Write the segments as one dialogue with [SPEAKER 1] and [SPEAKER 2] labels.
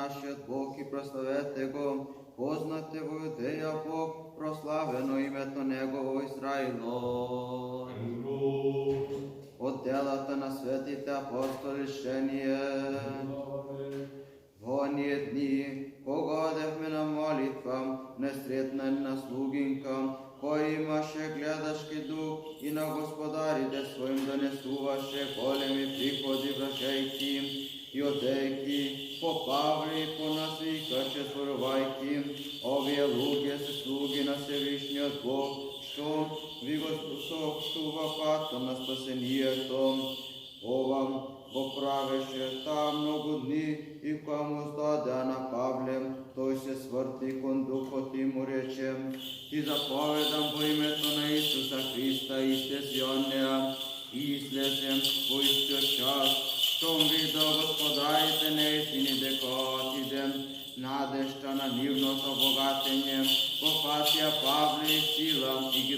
[SPEAKER 1] нашиот Бог и прославете го, познате во Јудеја Бог, прославено името Негово Израило. Од делата на светите апостоли шение. Во оние дни, кога одевме на молитва, не сретна една слугинка, кој имаше гледашки дух и на господарите своим донесуваше големи приходи врачајки и одејки по Павле и по нас викаше зборувајки: овие луѓе се слуги на Всевишниот Бог, што ви го соопштува патот на спасението. Ова го правеше таа многу дни и кога му здадеа на Павле, тој се сврти кон духот и му рече: ти заповедам во името на Исуса Христа, излези од неа. И излезе во истиот час, штом видел господарите неистини дека отиде надежта на нивното богатење, го фатија Павле и Сила и ги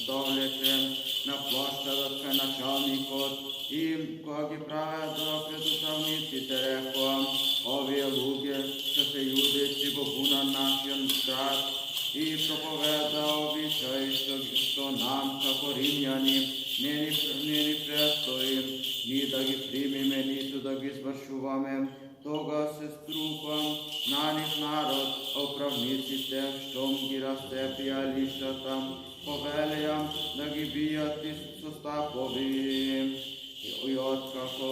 [SPEAKER 1] довлече на площадот кај началникот, и кога ги правеа пред управниците, рекоа: овие луѓе што се јудејци го бунат нашиот град и проповеда обичаи што нам како римјани не ни престои ни да ги примиме, ниту да ги извршуваме. Тога се струпа на нив народ, управниците, штом ги растепија лишата, повелеа да ги бијат со стапови. И откако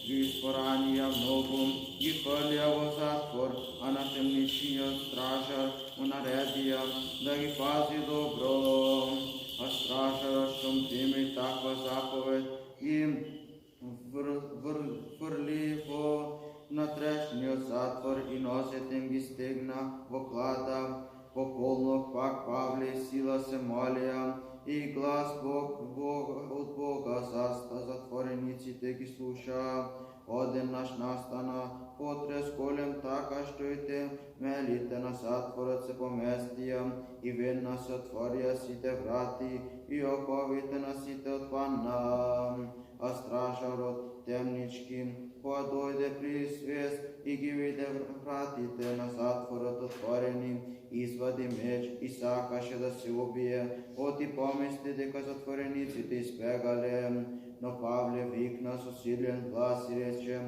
[SPEAKER 1] ги испоранија многу, ги фрлија во затвор, а на темничниот стражар му наредија да ги пази добро. А стражарот штом прими таква заповед, ги фрли во внатрешниот затвор и носете им ги стегна во клада. По полнок пак Павле и Сила се молеа и глас од Бога затворениците ги слуша. Одеднаш настана потрес голем, така што и темелите на затворот се поместија и веднаш се отворија сите врати и оковите на сите отпадна. А стражарот темнички, кога дојде при свест и ги виде вратите на затворот отворени, извади меч и сакаше да се убие, оти помисли дека затворениците избегале. Но Павле викна со силен глас и рече: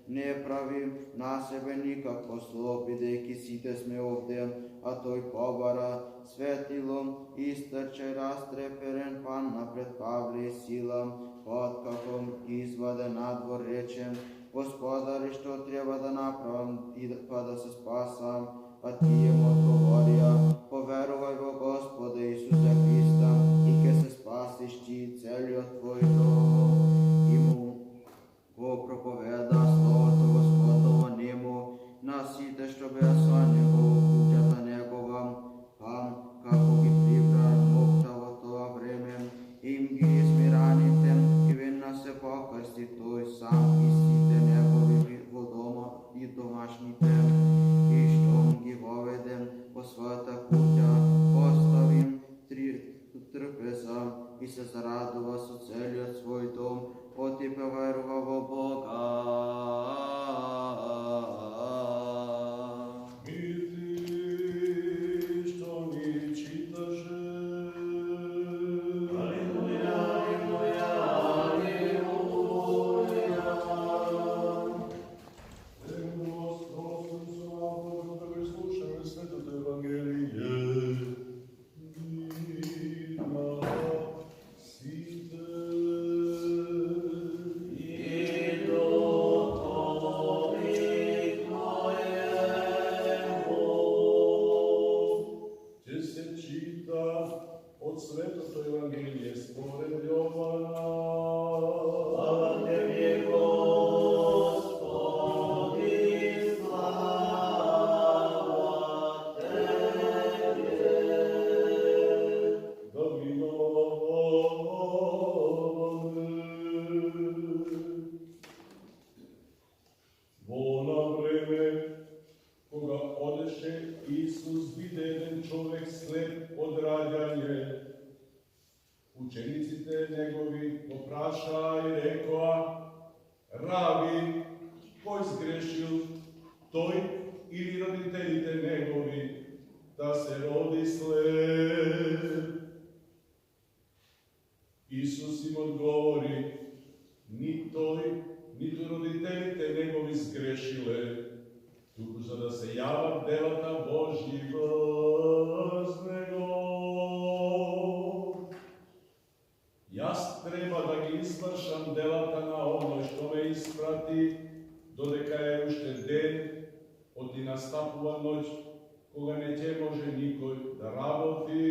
[SPEAKER 1] не прави на себе никакво зло, бидејќи сите сме овде. А тој побара светило, истрче растреперен панна пред Павле и Сила. Откако ги изваде надвор, рече: Господари, што треба да направам па да се спасам? А тие му одговорија: поверувај во Господа Исуса Христа и ќе се спасиш ти и целиот твој дом. И му го проповеда словото Господово нему на сите што беа со него во куќата негова. Како ги прибра нокта во тоа време, им ги измираните и веднаш се покрсти тој сам и сите негови во дома и домашните. И штом ги воведе во својата куќа, поставим 3 трпеза и се зарадува со целиот свој дом, оти поверува во Бога.
[SPEAKER 2] Учениците негови го праша и рекоа: Раби, кој сгрешил, се јават делата Божји врз него. Јас треба да ги извршам делата на оној што ме испрати, додека е уште ден, оти настапува ноќ, кога не ќе може никој да работи.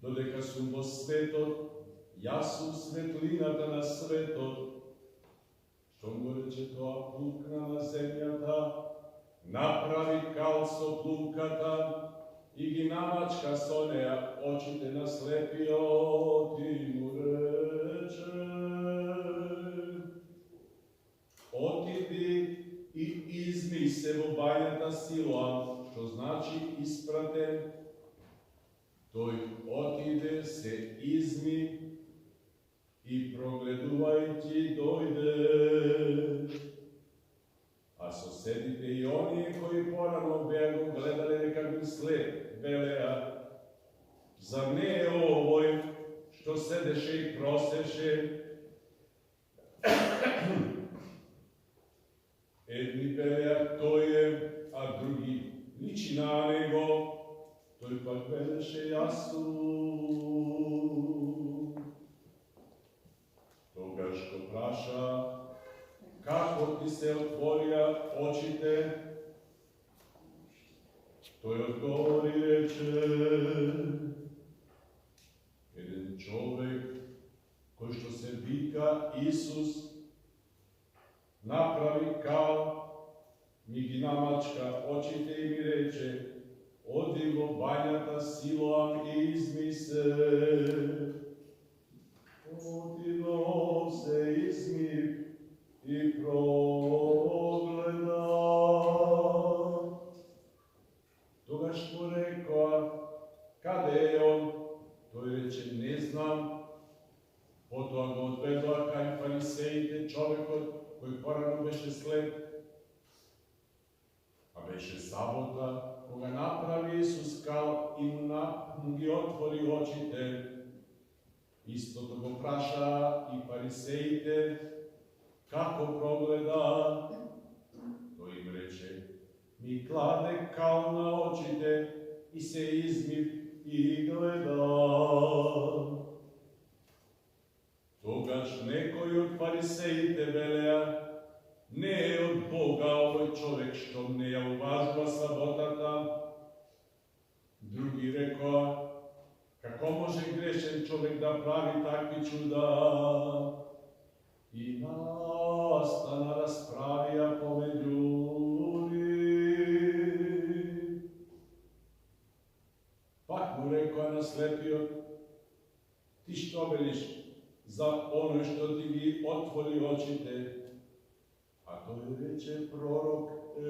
[SPEAKER 2] Додека сум во светот, јас сум светлината на светот. Штом го рече тоа, пукна на земјата, направи кал со плунката и ги намачка со неа очите на слепиот и му рече: отиди и изми се во бајната Силоам, што значи испратен. Тој отиде, се изми и прогледувајќи дојде. А соседите и оние кои порано беа го гледале дека го след, велеа: зар не е овој што седеше и просеше? Едни велеа тој е, а други личи на него. Тој пак велеше: јас сум. Тогаш го праша: како ти се отворија очите? Тој одговори рече: еден човек кој што се вика Исус направи кал, ми ги намачка очите и ми рече: оди во бајната Силоам и изми се. Отидов, се измив и прогледав. Тогаш му рекоа: каде е он? Тој рече: не знам. Потоа го одведоа кај фарисеите човекот кој порано беше слеп. А беше сабота, кога направи Исус кал и му ги отвори очите. Истото го праша и фарисеите: како прогледа? Тој им рече: ми кладе кал на очите и се измив и гледам. Тогаш некои од фарисеите велеа: не е од Бога овој човек што не ја уважува саботата. Други рекоа: како може грешен човек да прави такви чуда? И настана расправија помеѓу нив. Пак му рекоа на слепиот: ти што велиш за оној што ти ги отвори очите? А тој рече: пророк е.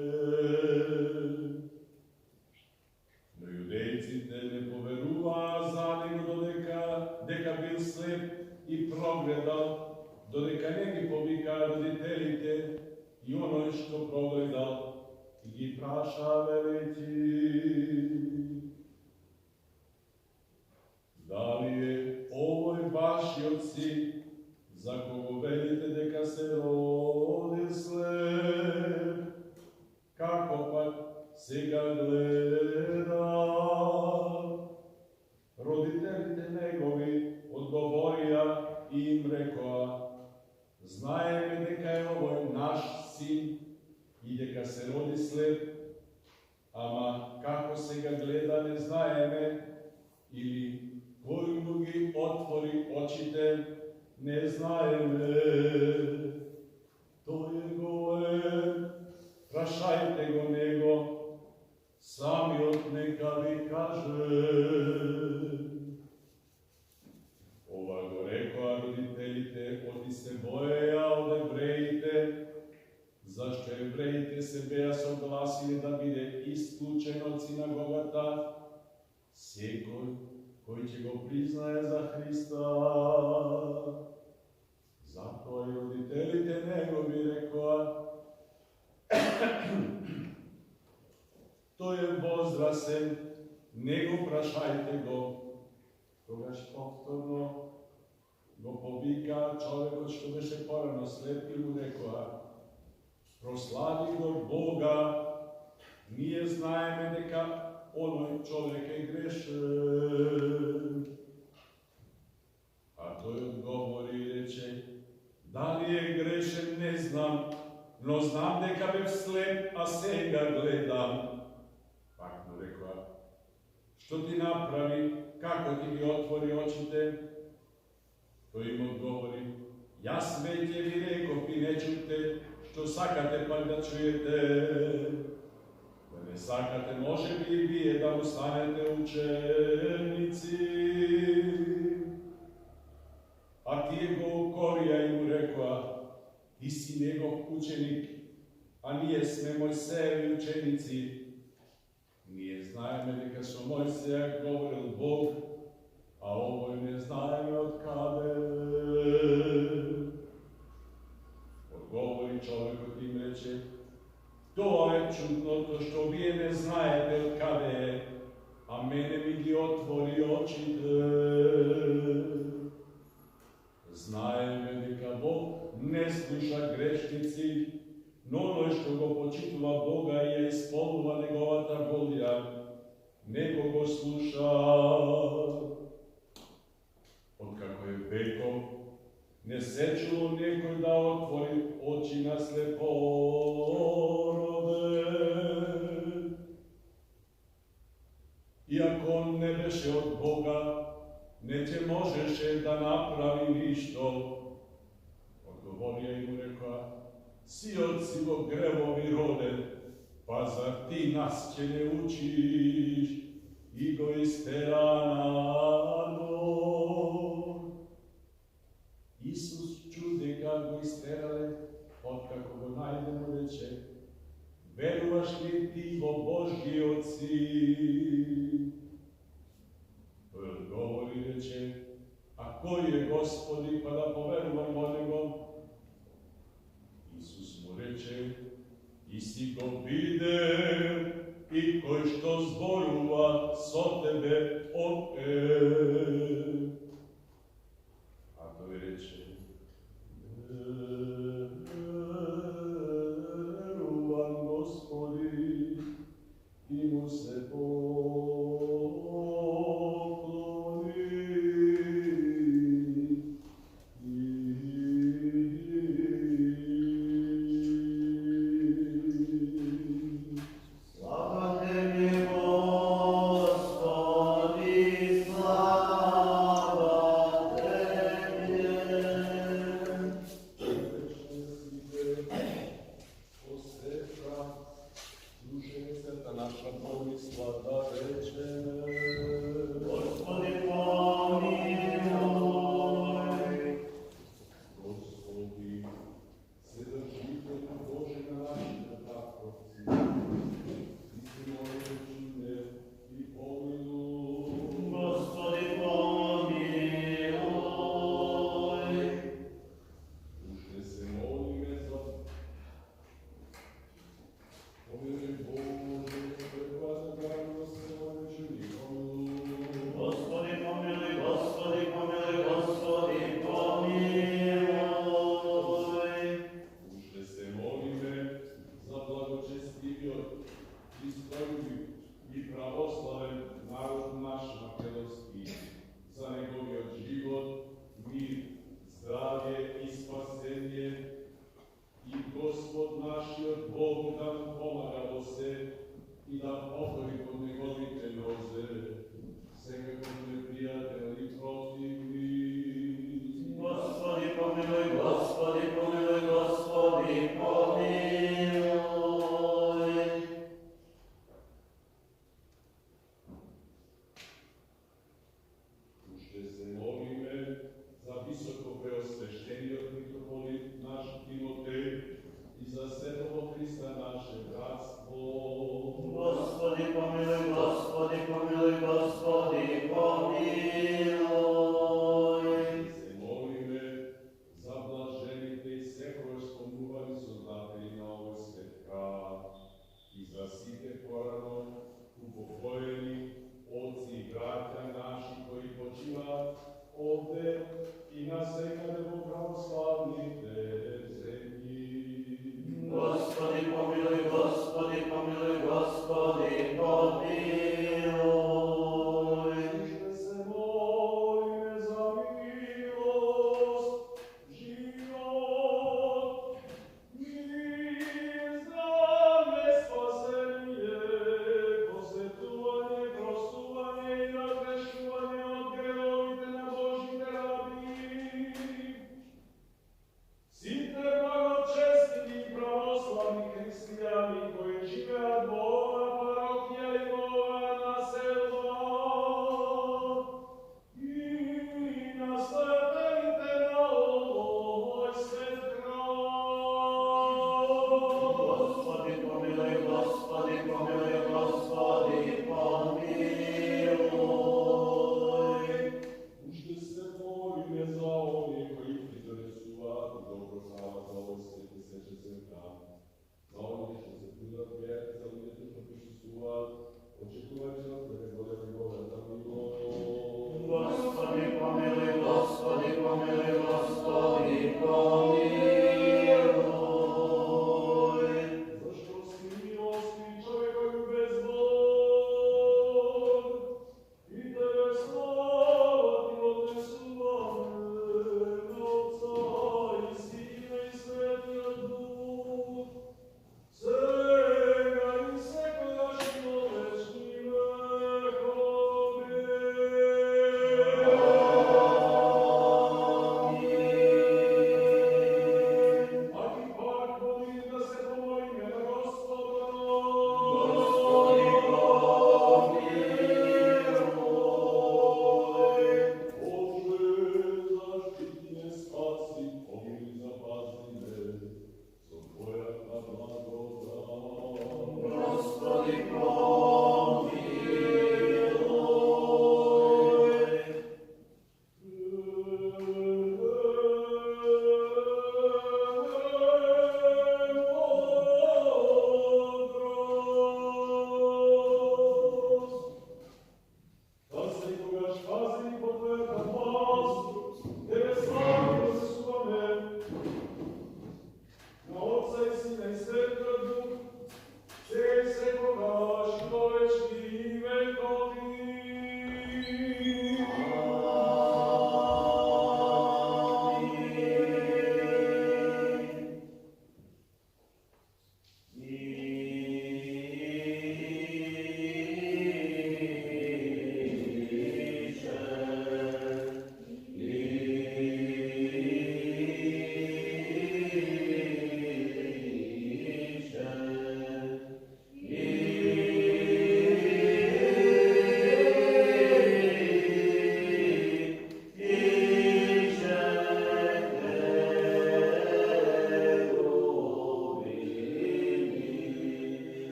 [SPEAKER 2] Но јудејците не поверуваа за него дека бил слеп и прогледал, додека не ги повикаа родителите и оној што прогледал и ги праша велејќи: дали е овој вашиот син, за кого велите дека се родил слеп? Како пак сега гледа? Родителите негови одговорија и им рекоа: знаеме дека е овој наш син и дека се роди слеп, ама како сега гледа не знаеме, или кој му ги отвори очите не знаеме. Тој го е, прашајте го него, самиот нека ви каже. Ова го рекоа родителите, оти се боеја од евреите, зашто евреите се беа согласили да биде исклучен од синагогата секој кој ќе го признае за Христа. Затоа и родителите негови рекоа: тој е возрасен, не го прашајте го. Тогаш повторно го повика човекот што беше порано слеп и му рекоа: прослави го Бога, ние знаеме дека оној човек е грешен. А тој одговори и рече, дали е грешен не знам, но знам дека бев слеп, а сега гледам. Пак му рекла, што ти направи, како ти ги отвори очите? Тој им одговори, јас веќе ви реков и не чуте, што сакате пак да чуете. Да не сакате, може би и вие да останете ученици. А тие го укорија и му рекла, ти си негов ученик, а ние сме Мојсееви ученици. Ние знаеме дека со Мојсеја говорил Бог, а овој не знаеме од каде. Одговори човекот им рече, тоа е чудното што вие не знаете од каде е, а мене ми ги отвори очите. Знаеме дека Бог не слуша грешници, но оној што го почитува Бога и ја исполнува неговата волја, него го слуша. Откако е веков, не се чуло некој да отвори очи на слепороден. Иако он не беше од Бога, не ќе можеше да направи ништо. Одговорија и му рекла, сиот си во гревови роден, па зар ти нас ќе не учиш? И го истера надвор. Исус чу дека го истерале, откако го најде му рече, веруваш ли ти во Божјиот Син? Тој одговори и рече, а кој е Господи, па да поверувам во него? Исус му рече, ти си го видел, и кој што зборува со тебе од е. А тој рече, верувам Господи, и му се
[SPEAKER 3] Господи,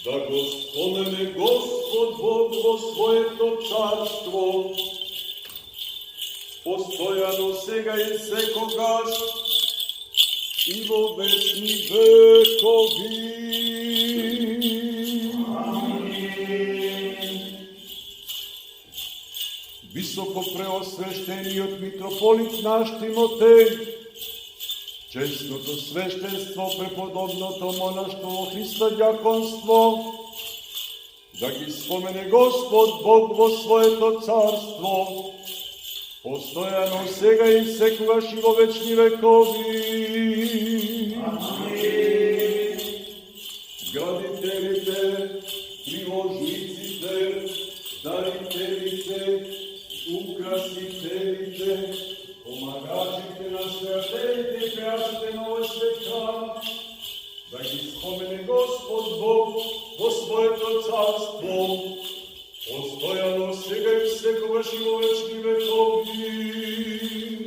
[SPEAKER 2] да го спомене Господ Бог во своето царство, постојано сега и секогаш и во вечни векови. Амин. Високо преосвещениот митрополит наш Тимотеј, честното свештенство, преподобното монаштво во Христа дјаконство, да ги спомене Господ Бог во своето царство, постојано сега и секогаш и во вечни векови. Амин. Градителите, приложниците, дарителите, украсителите, помагачите на святеите и пеачите на овој свет храм, да ги спомене Господ Бог во своето царство, постојано сега и секогаш и во вечни векови.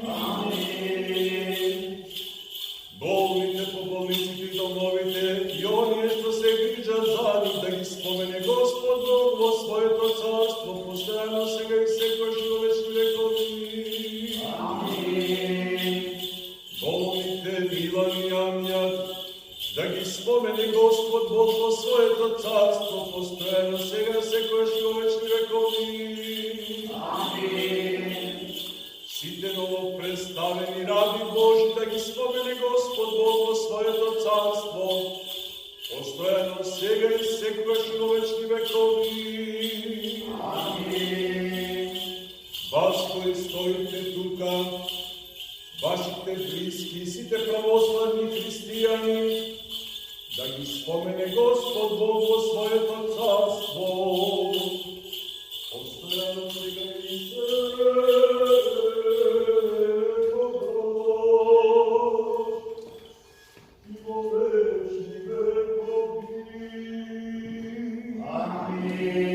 [SPEAKER 2] Амин. Болните по болниците и домовите и оние што се грижат за нив, да ги спомене Господ Бог во своето царство, постојано сега и секогаш и во вечни векови. Амин. Болните Милан и Амјат, да ги спомене Господ Бог во своето царство, постојано сега секогаш и во вечни векови. Амин. Сите новопреставени раби Божи, да ги спомене Господ Бог во своето царство, постојано сега и секогаш и во вечни векови. Амин. Вас кои стоите тука, вашите близки, сите православни христијани, да ги спомене Господ Бог во своето царство, постојано сега и секогаш и во вечни векови. Амин.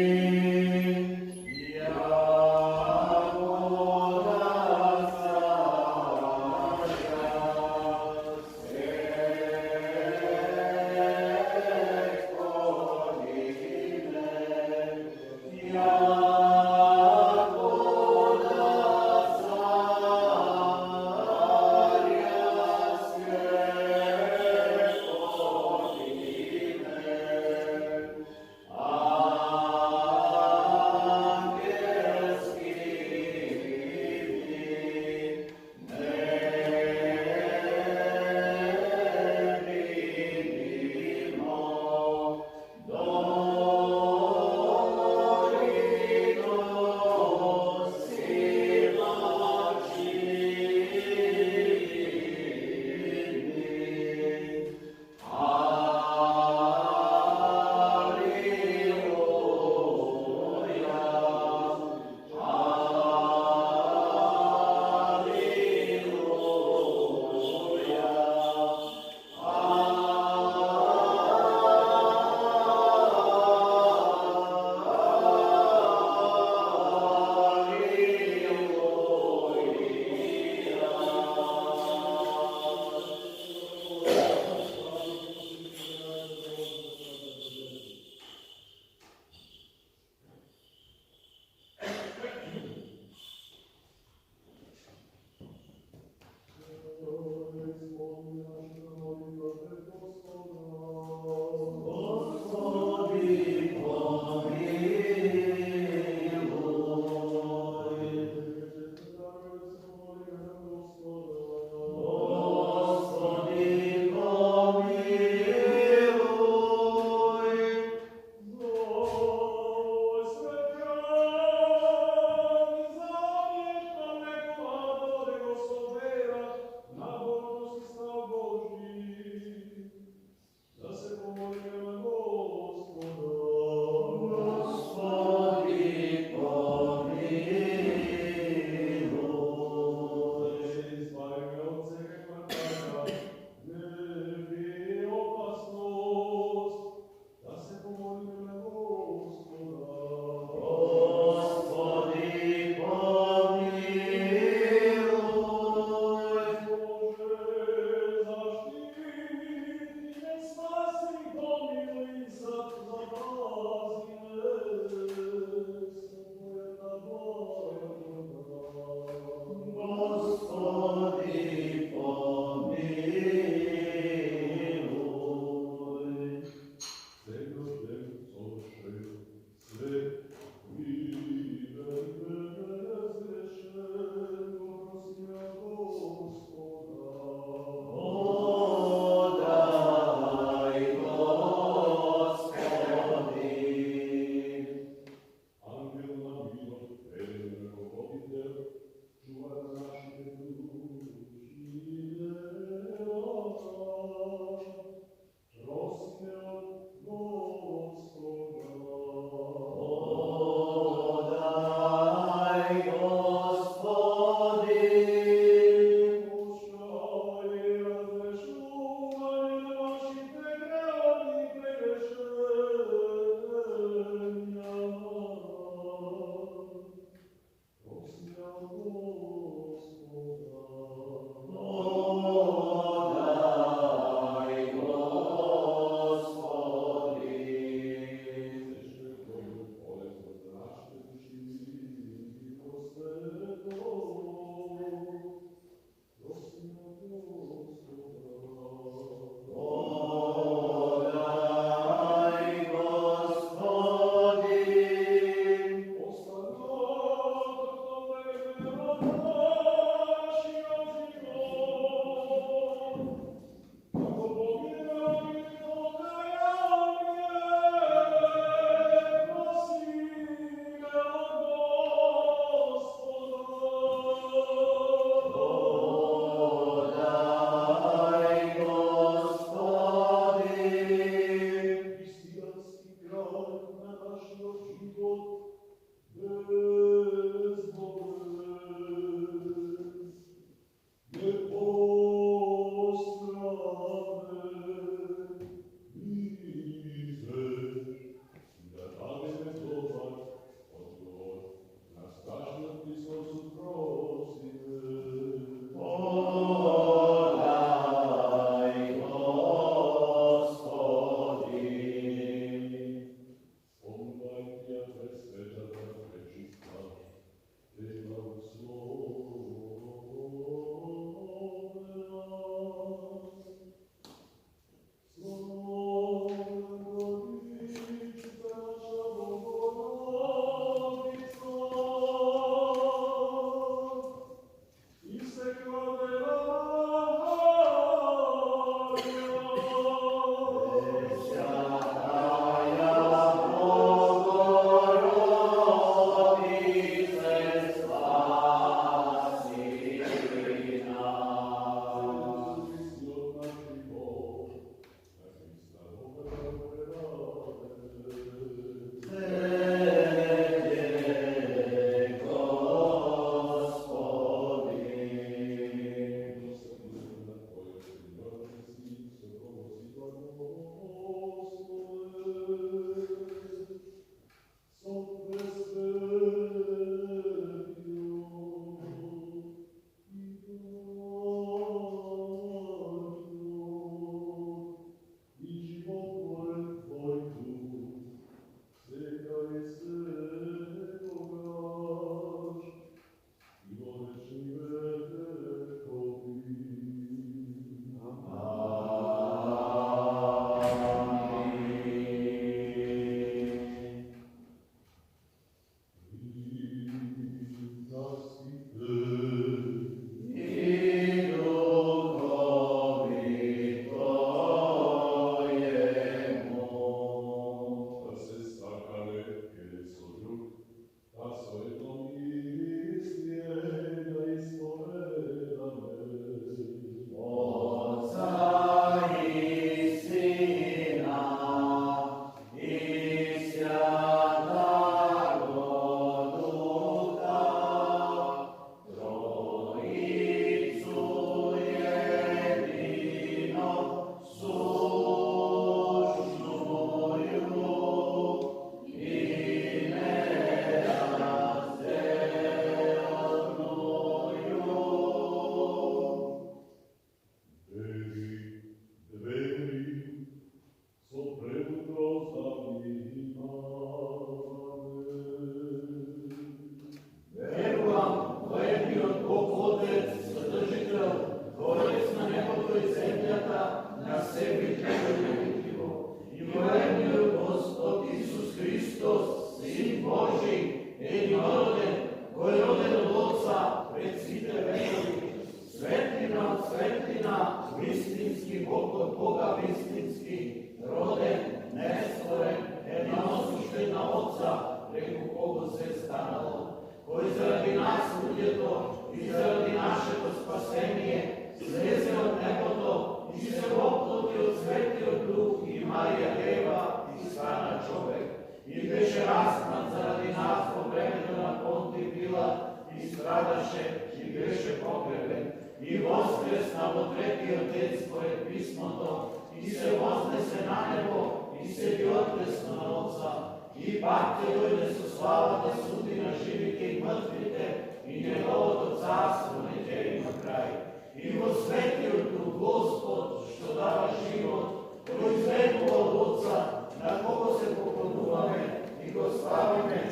[SPEAKER 3] Marija Deva i stana čovek, i beše raspnat zaradi nas po vremenu na Ponti Pilat, i stradaše, i beše pogreben, i voskresna od treti otec pored pismoto, i se voznese na nebo, i sedi otresno na Otca, i pate dojde su slava da sudi na živike i mrtvite, i njegovo to carstvo neće ima kraj. I osvetio tu Gospod, što dava život, koji izvedu od Otca, na kogo se poklonuvame, i go slavime,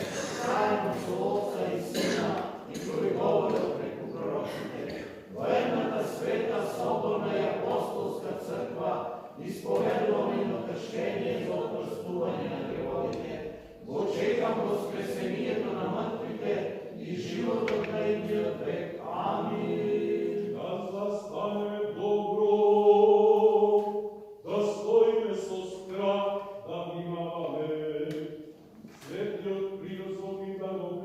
[SPEAKER 3] zajedno su Otca i Sina, i koji govore preko proročite. Vernata, sveta, soborna i apostolska crkva, ispovedujemo jedno krštenje za oprostuvanje na grjehovine, očekam voskresenje na mrtvite i život od najbolji od vek. Amin.
[SPEAKER 2] Da zastane dobro, da stojime so strah, da imame, sveti od prirozog i da go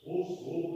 [SPEAKER 4] Спаси,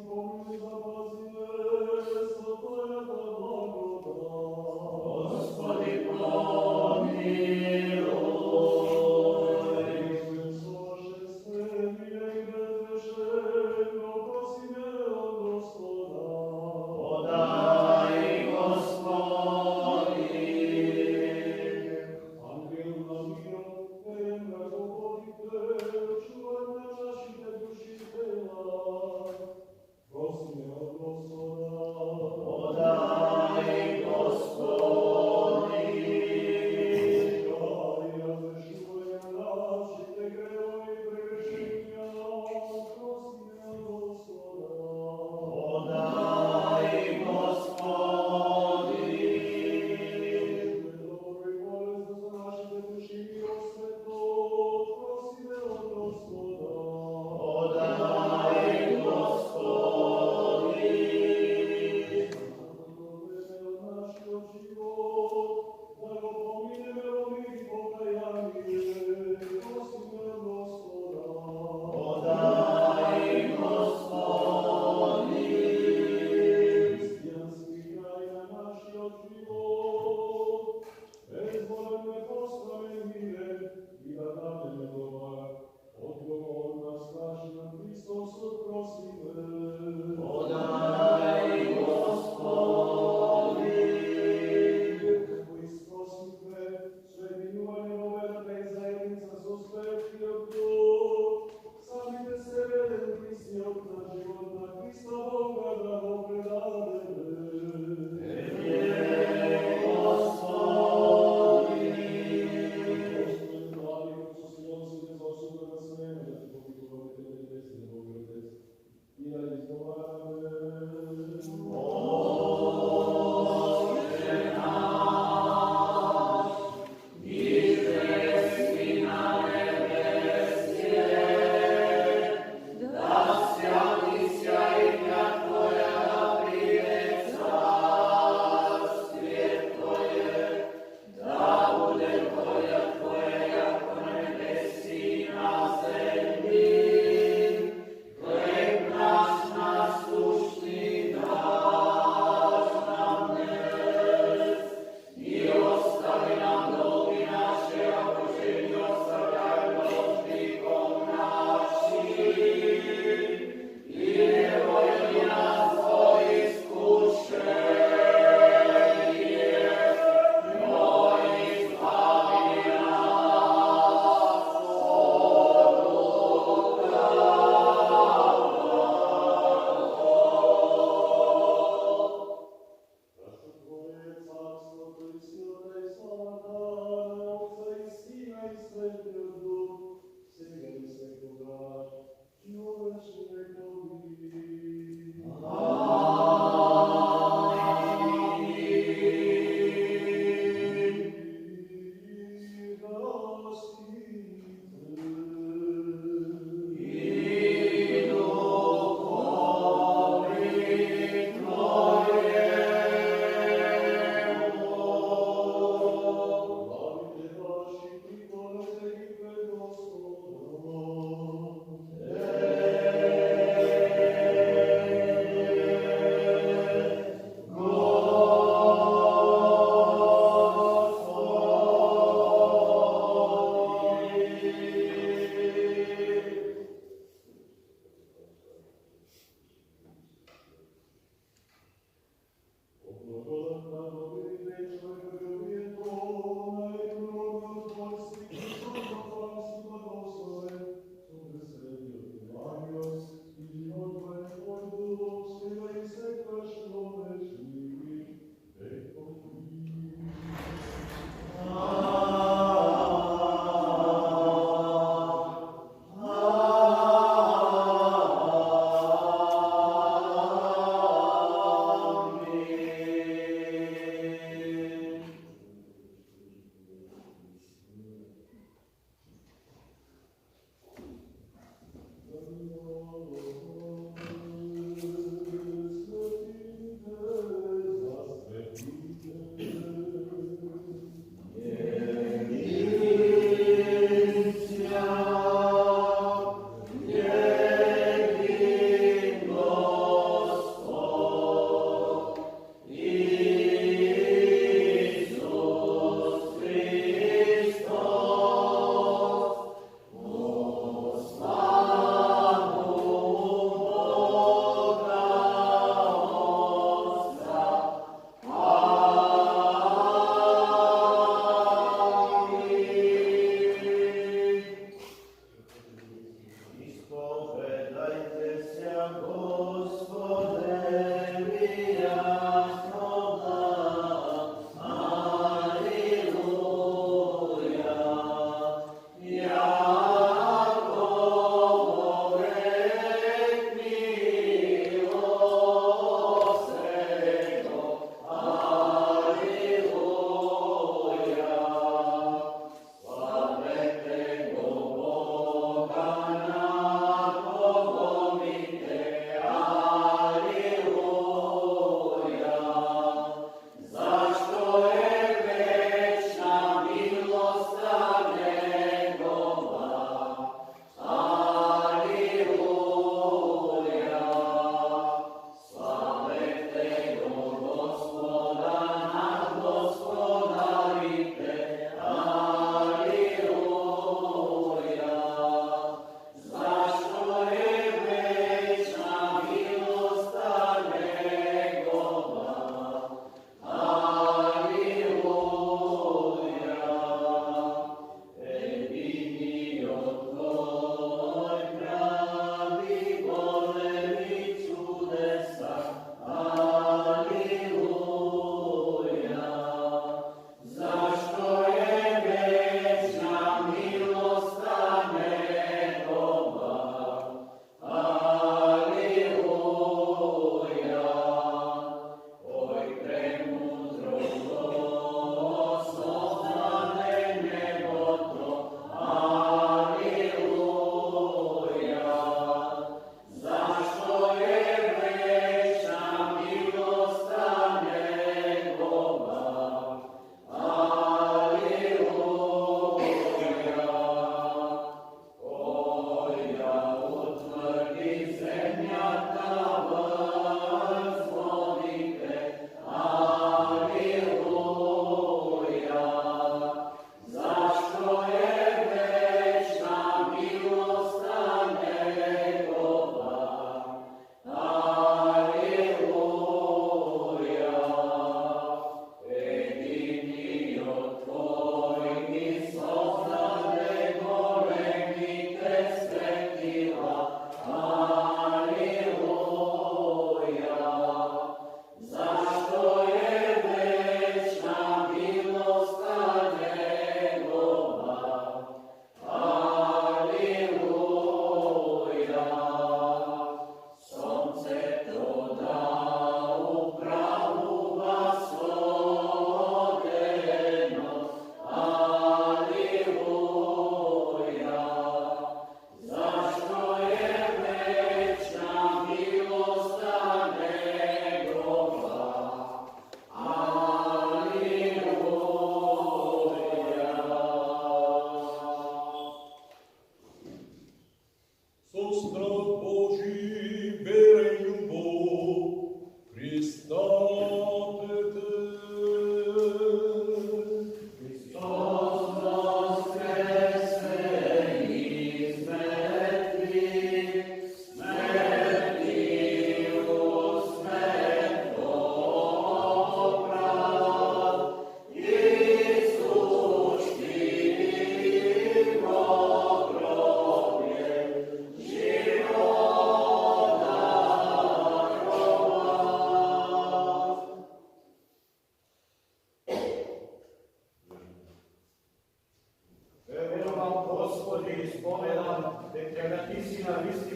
[SPEAKER 4] помилуй, забави.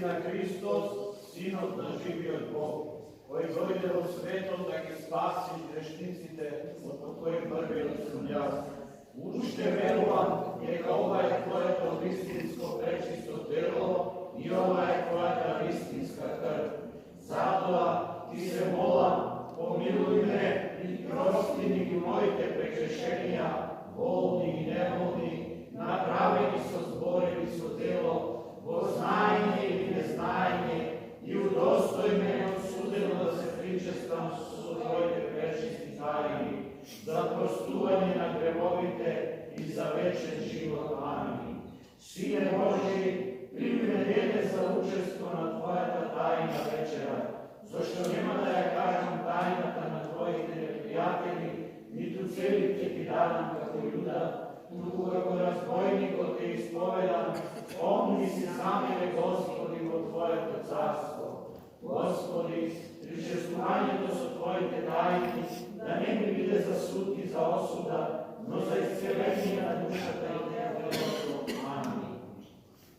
[SPEAKER 3] istina Hristos, Sinot naživi od Boga, koji dojde u svetom da ga spasi grešnicite, od kojeg prvi sam ja. Ušte verujem, neka ovaj tvoje to istinsko prečisto telo i ovaj tvoja ta istinska krv. Zato ti se molam, pomiluj me i prosti mi mojte prekršenja, bolni i nebolni, napravili su zborili su telo, poznajanje ili neznajanje, i udostoj mene od sudelo da se pričestam su tvojte prečisti tajni, za prostuvanje na gremovite i za večer život. Amin. Sine Boži, primi mene za učestvo na tvoja ta tajna večera, zašto nema da ja kažem tajnata na tvojih neprijatelji, ni tu cijeli ti dadam kako Juda, tu kako razbojnik od te ispovedam, omni si zamire Gospodi od tvoje to carstvo. Gospodi, pričestovanje to su tvoje te tajni, da ne bi bile za sud i za osuda, no za iscelenje na dušata i nevelotu. Amin.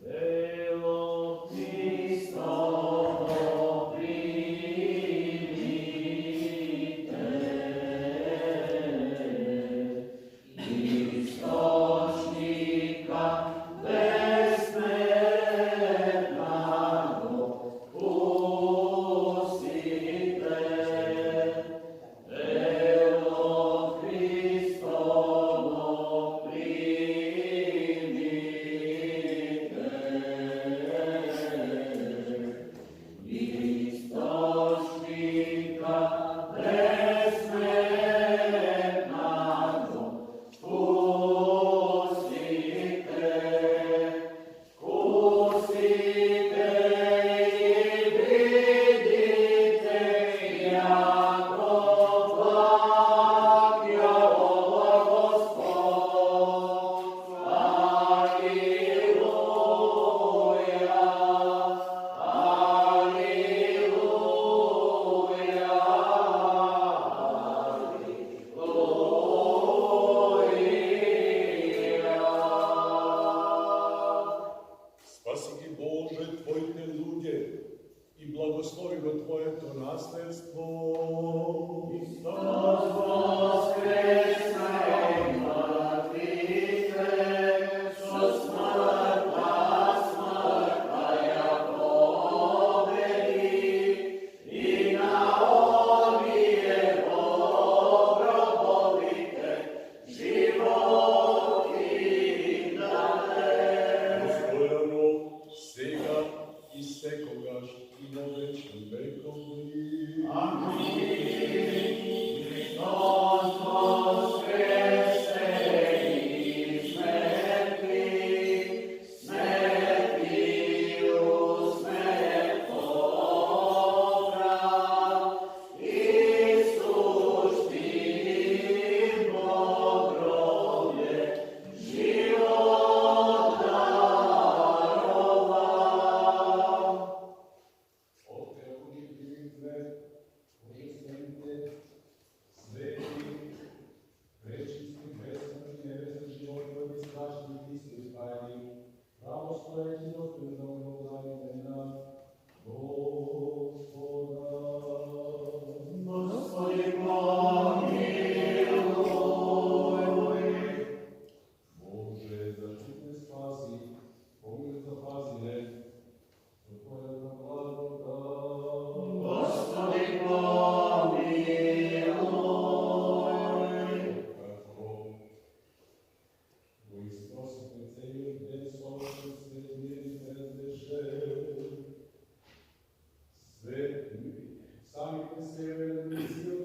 [SPEAKER 3] Telo Hristovo primite, istočnika besmrtnago pustite. Telo Hristovo primite, istočnika besmrtnago pustite. Pustite i vidite jako blag je ovo Gospod. Aliluja, Aliluja.
[SPEAKER 2] Спаси ги Боже Твоите луѓе и благослови го Твоето наследство.
[SPEAKER 3] Христос воскресна од мртвите, со смртта смртта ја победи, и на овие гробовите живот им даде.
[SPEAKER 2] Постојано, сега и секогаш и во вечни векови.
[SPEAKER 3] Amin. Hristos voskreσε iz mrtvih, smrti u smrt pobrao, ispuštim pogroblje, život darovao.
[SPEAKER 2] Отре универите, универите, свети, пречисти, безсмртни, небесни животни, страшни и святаи, правостојачи достојно благословена Господа.
[SPEAKER 3] Господи, помилуй.
[SPEAKER 2] Боже, защитне спаси, помилуй запази ме, со Твојата благодат.
[SPEAKER 3] Господи, помилуй.
[SPEAKER 2] Како го изпросите целиот ден совестно се мири предвеше. Самите северни сили